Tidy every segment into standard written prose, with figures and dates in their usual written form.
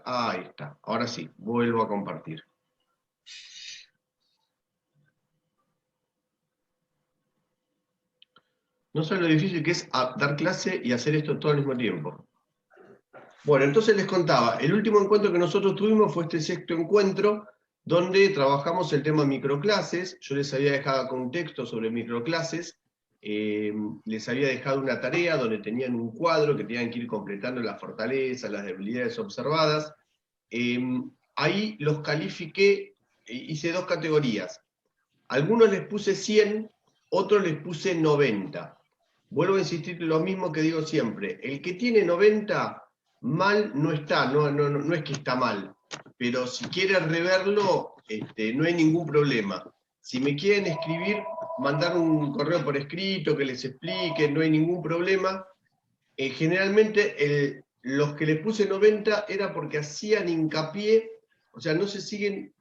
Ahí está, ahora sí, vuelvo a compartir. No sé lo difícil que es dar clase y hacer esto todo al mismo tiempo. Bueno, entonces les contaba, el último encuentro que nosotros tuvimos fue este sexto encuentro, donde trabajamos el tema microclases. Yo les había dejado con un texto sobre microclases, les había dejado una tarea donde tenían un cuadro que tenían que ir completando las fortalezas, las debilidades observadas. Ahí los califiqué, hice dos categorías. Algunos les puse 100, otros les puse 90. Vuelvo a insistir lo mismo que digo siempre. El que tiene 90, mal no está, no es que está mal. Pero si quiere reverlo, no hay ningún problema. Si me quieren escribir, mandar un correo por escrito que les explique, no hay ningún problema. Generalmente los que les puse 90 era porque hacían hincapié, o sea, no se siguen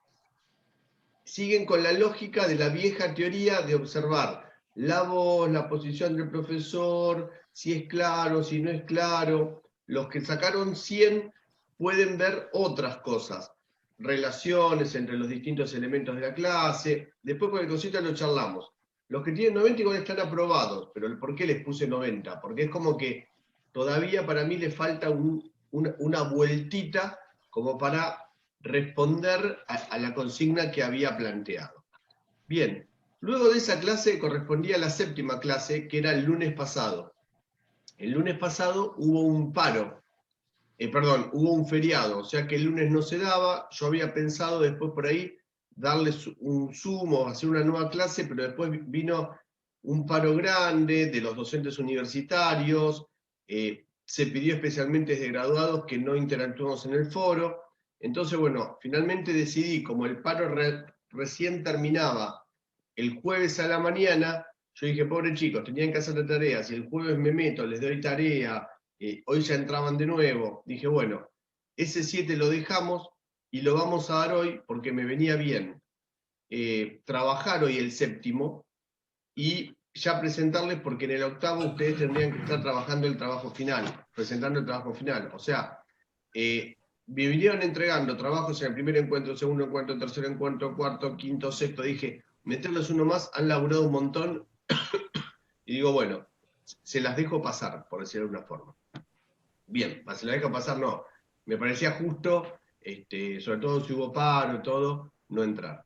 con la lógica de la vieja teoría de observar la voz, la posición del profesor, si es claro, si no es claro. Los que sacaron 100 pueden ver otras cosas, relaciones entre los distintos elementos de la clase. Después con el cosita lo charlamos. Los que tienen 90 igual están aprobados, pero ¿por qué les puse 90? Porque es como que todavía para mí le falta una vueltita como para responder a la consigna que había planteado. Bien, luego de esa clase correspondía a la séptima clase, que era el lunes pasado. El lunes pasado hubo un paro, hubo un feriado, o sea que el lunes no se daba. Yo había pensado después por ahí darles un Zoom o hacer una nueva clase, pero después vino un paro grande de los docentes universitarios, se pidió especialmente de graduados que no interactuemos en el foro. Entonces, bueno, finalmente decidí, como el paro recién terminaba el jueves a la mañana, yo dije, pobre chicos, tenían que hacer tareas, y el jueves me meto, les doy tarea, hoy ya entraban de nuevo. Dije, bueno, ese 7 lo dejamos y lo vamos a dar hoy porque me venía bien trabajar hoy el séptimo y ya presentarles, porque en el octavo ustedes tendrían que estar trabajando el trabajo final, presentando el trabajo final. O sea, vinieron entregando trabajos en el primer encuentro, segundo encuentro, tercer encuentro, cuarto, quinto, sexto. Dije, meterles uno más, han laburado un montón. Y digo, bueno, se las dejo pasar, por decirlo de alguna forma. Bien, se las dejo pasar, no. Me parecía justo, sobre todo si hubo paro y todo, no entrar.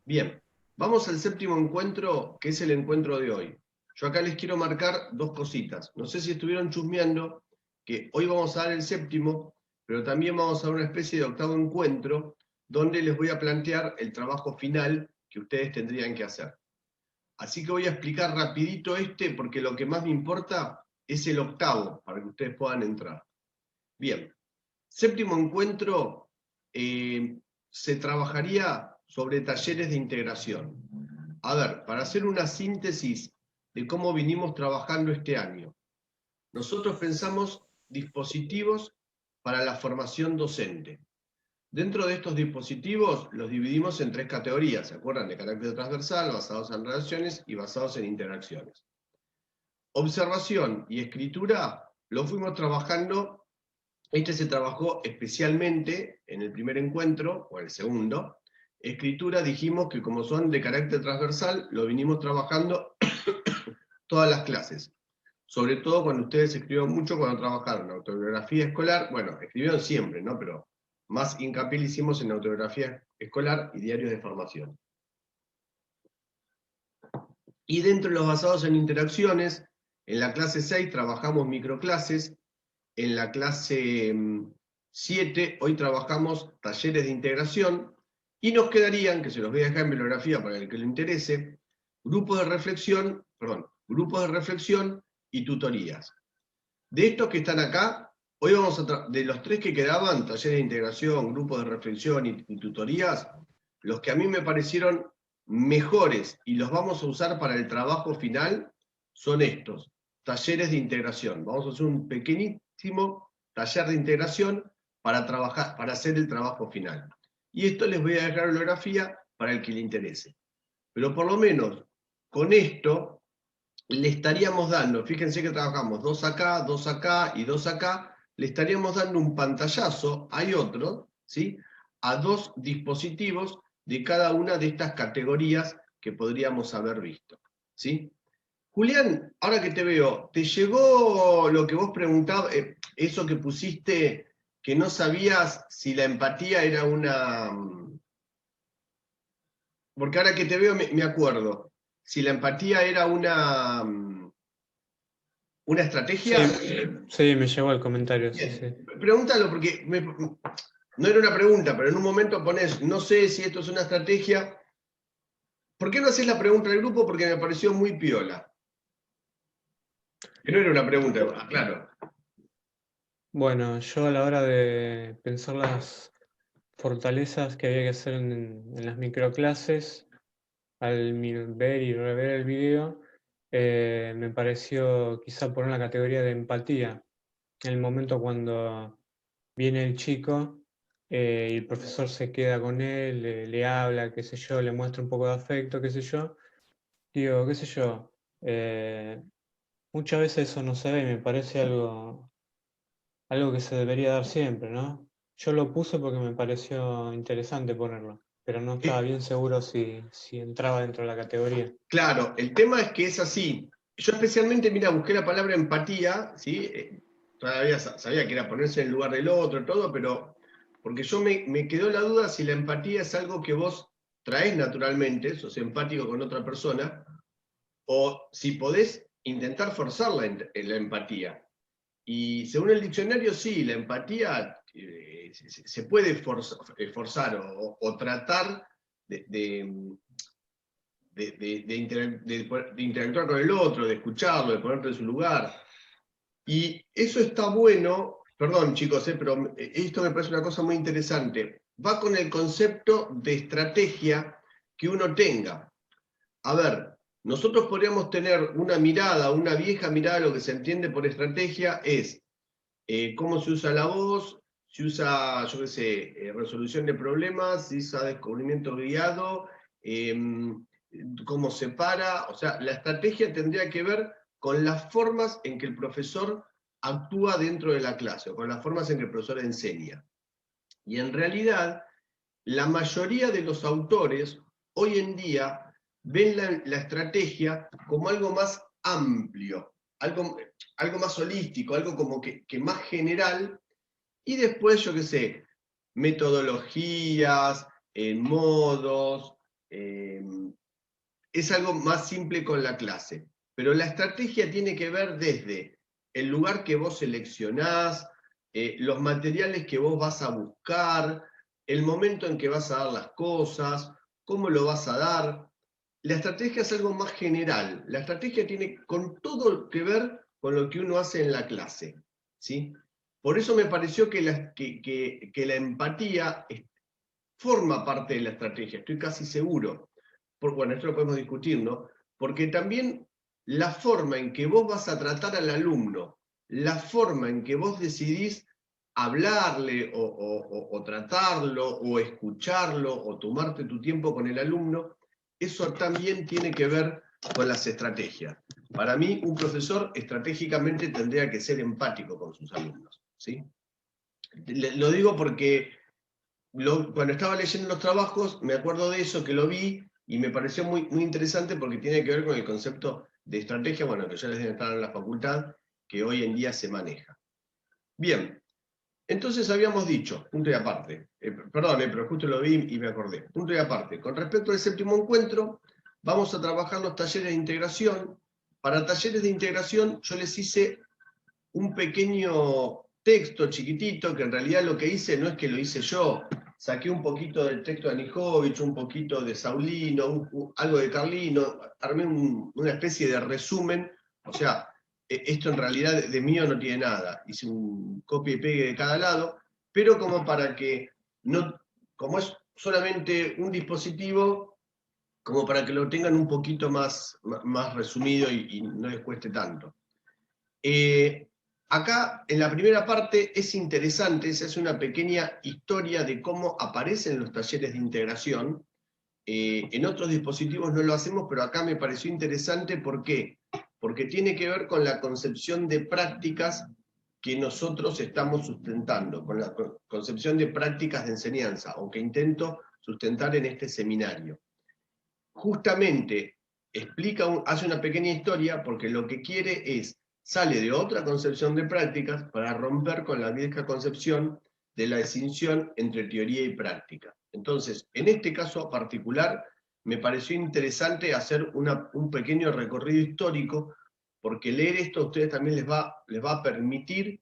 Bien, vamos al séptimo encuentro, que es el encuentro de hoy. Yo acá les quiero marcar dos cositas. No sé si estuvieron chusmeando, que hoy vamos a dar el séptimo, pero también vamos a dar una especie de octavo encuentro, donde les voy a plantear el trabajo final que ustedes tendrían que hacer. Así que voy a explicar rapidito porque lo que más me importa es el octavo, para que ustedes puedan entrar. Bien, séptimo encuentro, se trabajaría sobre talleres de integración. A ver, para hacer una síntesis de cómo vinimos trabajando este año. Nosotros pensamos dispositivos para la formación docente. Dentro de estos dispositivos los dividimos en tres categorías, ¿se acuerdan? De carácter transversal, basados en relaciones y basados en interacciones. Observación y escritura lo fuimos trabajando. Se trabajó especialmente en el primer encuentro, o el segundo. Escritura dijimos que como son de carácter transversal, lo vinimos trabajando todas las clases. Sobre todo cuando ustedes escribieron mucho cuando trabajaron autobiografía escolar. Bueno, escribieron siempre, ¿no? Pero más hincapié le hicimos en autobiografía escolar y diarios de formación. Y dentro de los basados en interacciones, en la clase 6 trabajamos microclases. En la clase 7, hoy trabajamos talleres de integración, y nos quedarían, que se los voy a dejar en bibliografía para el que le interese, grupos de reflexión y tutorías. De estos que están acá, hoy vamos de los tres que quedaban, talleres de integración, grupos de reflexión y tutorías, los que a mí me parecieron mejores y los vamos a usar para el trabajo final son estos, talleres de integración. Vamos a hacer un pequeñísimo taller de integración para hacer el trabajo final. Y esto les voy a dejar bibliografía para el que le interese. Pero por lo menos con esto le estaríamos dando, fíjense que trabajamos 2 acá y 2 acá, le estaríamos dando un pantallazo, hay otro, ¿sí?, a 2 dispositivos de cada una de estas categorías que podríamos haber visto, ¿sí? Julián, ahora que te veo, ¿te llegó lo que vos preguntabas, eso que pusiste, que no sabías si la empatía era una... Porque ahora que te veo me acuerdo, si la empatía era una estrategia? Sí, me llegó el comentario, sí, Bien, sí. pregúntalo porque no era una pregunta, pero en un momento pones, no sé si esto es una estrategia. ¿Por qué no haces la pregunta del grupo? Porque me pareció muy piola. Que no era una pregunta, claro. Bueno, yo a la hora de pensar las fortalezas que había que hacer en las microclases, al ver y rever el video, me pareció quizá poner la categoría de empatía. En el momento cuando viene el chico y el profesor se queda con él, le habla, qué sé yo, le muestra un poco de afecto, qué sé yo. Digo, qué sé yo, muchas veces eso no se ve y me parece algo que se debería dar siempre, ¿no? Yo lo puse porque me pareció interesante ponerlo, pero no estaba bien seguro si entraba dentro de la categoría. Claro, el tema es que es así. Yo especialmente, mira, busqué la palabra empatía, ¿sí? Todavía sabía que era ponerse en el lugar del otro, todo, pero porque yo me quedó la duda si la empatía es algo que vos traes naturalmente, sos empático con otra persona, o si podés intentar forzar la empatía. Y según el diccionario, sí, la empatía se puede forzar o tratar de de interactuar con el otro, de escucharlo, de ponerte en su lugar. Y eso está bueno, perdón chicos, pero esto me parece una cosa muy interesante. Va con el concepto de estrategia que uno tenga. A ver, nosotros podríamos tener una mirada, una vieja mirada, lo que se entiende por estrategia es cómo se usa la voz, se usa, yo qué sé, resolución de problemas, se usa descubrimiento guiado, cómo se para, o sea, la estrategia tendría que ver con las formas en que el profesor actúa dentro de la clase, o con las formas en que el profesor enseña. Y en realidad, la mayoría de los autores hoy en día ven la estrategia como algo más amplio, algo más holístico, algo como que más general, y después, yo qué sé, metodologías, modos, es algo más simple con la clase. Pero la estrategia tiene que ver desde el lugar que vos seleccionás, los materiales que vos vas a buscar, el momento en que vas a dar las cosas, cómo lo vas a dar. La estrategia es algo más general. La estrategia tiene con todo que ver con lo que uno hace en la clase, ¿sí? Por eso me pareció que la empatía forma parte de la estrategia, estoy casi seguro. Bueno, esto lo podemos discutir, ¿no? Porque también la forma en que vos vas a tratar al alumno, la forma en que vos decidís hablarle o tratarlo o escucharlo o tomarte tu tiempo con el alumno, eso también tiene que ver con las estrategias. Para mí, un profesor estratégicamente tendría que ser empático con sus alumnos, ¿sí? Lo digo porque cuando estaba leyendo los trabajos, me acuerdo de eso, que lo vi, y me pareció muy, muy interesante porque tiene que ver con el concepto de estrategia, bueno, que ya les deben estar en la facultad, que hoy en día se maneja. Bien, entonces habíamos dicho, punto y aparte, perdón, pero justo lo vi y me acordé, punto y aparte, con respecto al séptimo encuentro, vamos a trabajar los talleres de integración. Para talleres de integración yo les hice un pequeño texto chiquitito, que en realidad lo que hice no es que lo hice yo, saqué un poquito del texto de Anijovic, un poquito de Saulino, algo de Carlino, armé una especie de resumen, o sea, esto en realidad de mío no tiene nada, hice un copia y pegue de cada lado, pero como para que no, como es solamente un dispositivo, como para que lo tengan un poquito más resumido y no les cueste tanto. Acá, en la primera parte, es interesante, se hace una pequeña historia de cómo aparecen los talleres de integración. En otros dispositivos no lo hacemos, pero acá me pareció interesante. ¿Por qué? Porque tiene que ver con la concepción de prácticas que nosotros estamos sustentando con la concepción de prácticas de enseñanza, o que intento sustentar en este seminario. Justamente hace una pequeña historia, porque lo que quiere sale de otra concepción de prácticas para romper con la vieja concepción de la distinción entre teoría y práctica. Entonces, en este caso particular, me pareció interesante hacer un pequeño recorrido histórico, porque leer esto a ustedes también les va a permitir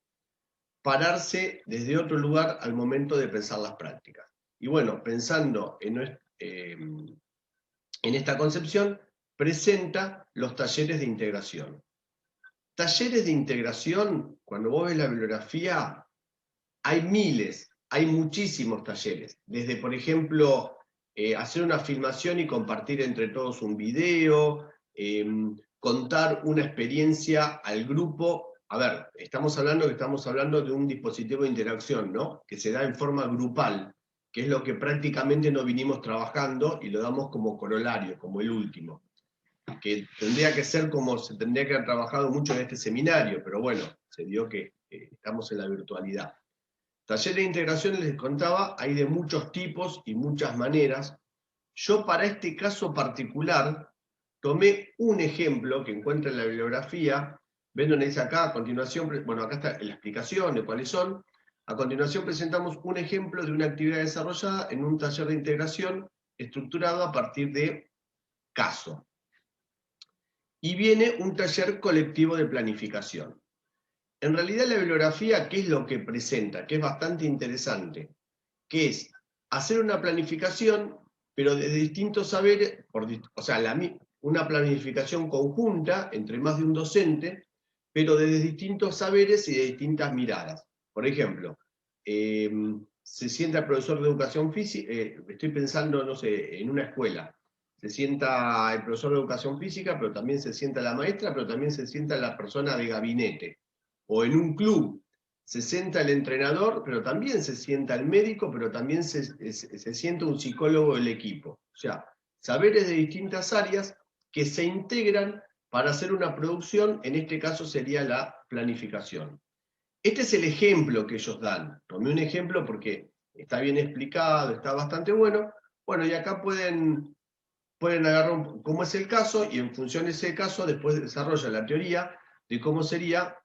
pararse desde otro lugar al momento de pensar las prácticas. Y bueno, pensando en esta concepción, presenta los talleres de integración. Talleres de integración, cuando vos ves la bibliografía, hay miles, hay muchísimos talleres. Desde, por ejemplo, hacer una filmación y compartir entre todos un video, contar una experiencia al grupo. A ver, estamos hablando de un dispositivo de interacción, ¿no? Que se da en forma grupal, que es lo que prácticamente no vinimos trabajando y lo damos como corolario, como el último. Que tendría que ser como se tendría que haber trabajado mucho en este seminario, pero bueno, se dio que estamos en la virtualidad. Talleres de integración, les contaba, hay de muchos tipos y muchas maneras. Yo para este caso particular tomé un ejemplo que encuentro en la bibliografía. Ven donde dice acá, a continuación, bueno, acá está la explicación de cuáles son. A continuación presentamos un ejemplo de una actividad desarrollada en un taller de integración estructurado a partir de caso. Y viene un taller colectivo de planificación. En realidad la bibliografía, ¿qué es lo que presenta? Que es bastante interesante, que es hacer una planificación, pero desde distintos saberes, o sea, una planificación conjunta entre más de un docente, pero desde distintos saberes y de distintas miradas. Por ejemplo, se sienta el profesor de educación física, estoy pensando, no sé, en una escuela, se sienta el profesor de educación física, pero también se sienta la maestra, pero también se sienta la persona de gabinete. O en un club, se sienta el entrenador, pero también se sienta el médico, pero también se sienta un psicólogo del equipo. O sea, saberes de distintas áreas que se integran para hacer una producción, en este caso sería la planificación. Este es el ejemplo que ellos dan. Tomé un ejemplo porque está bien explicado, está bastante bueno. Bueno, y acá pueden agarrar cómo es el caso, y en función de ese caso después desarrolla la teoría de cómo sería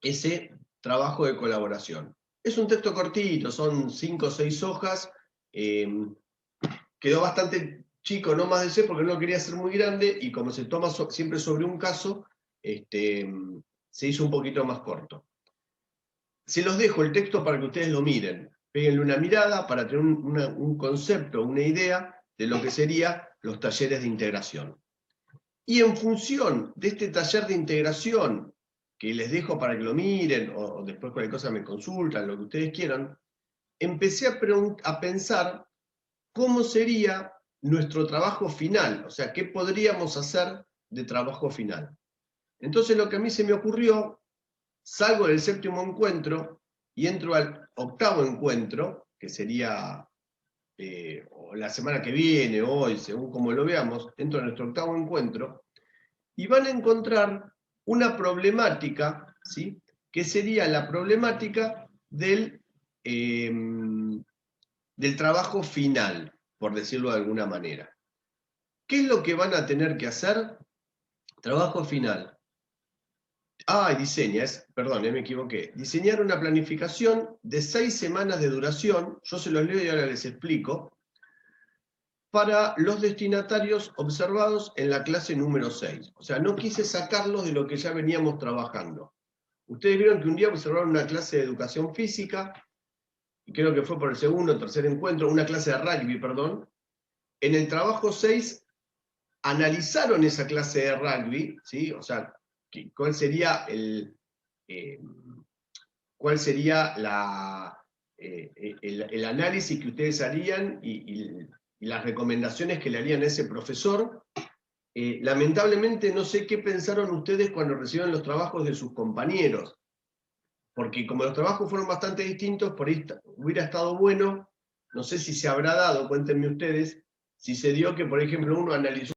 ese trabajo de colaboración. Es un texto cortito, son 5 o 6 hojas, quedó bastante chico, no más de 6 porque no lo quería hacer muy grande, y como se toma siempre sobre un caso, se hizo un poquito más corto. Se los dejo el texto para que ustedes lo miren, péguenle una mirada para tener un concepto, una idea de lo que serían los talleres de integración. Y en función de este taller de integración, que les dejo para que lo miren, o después cualquier cosa me consultan, lo que ustedes quieran, empecé a pensar cómo sería nuestro trabajo final, o sea, qué podríamos hacer de trabajo final. Entonces lo que a mí se me ocurrió, salgo del 7º encuentro y entro al 8º encuentro, que sería la semana que viene, hoy, según como lo veamos, entro a nuestro 8º encuentro, y van a encontrar una problemática, ¿sí? Que sería la problemática del trabajo final, por decirlo de alguna manera. ¿Qué es lo que van a tener que hacer? Trabajo final. Perdón, me equivoqué. Diseñar una planificación de 6 semanas de duración, yo se los leo y ahora les explico, para los destinatarios observados en la clase número 6. O sea, no quise sacarlos de lo que ya veníamos trabajando. Ustedes vieron que un día observaron una clase de educación física, y creo que fue por el 2º o 3er encuentro, una clase de rugby, perdón. En el trabajo 6 analizaron esa clase de rugby, ¿sí? O sea, cuál sería el análisis que ustedes harían y las recomendaciones que le harían a ese profesor. Lamentablemente no sé qué pensaron ustedes cuando recibieron los trabajos de sus compañeros, porque como los trabajos fueron bastante distintos, por ahí hubiera estado bueno, no sé si se habrá dado, cuéntenme ustedes, si se dio que, por ejemplo, uno analizó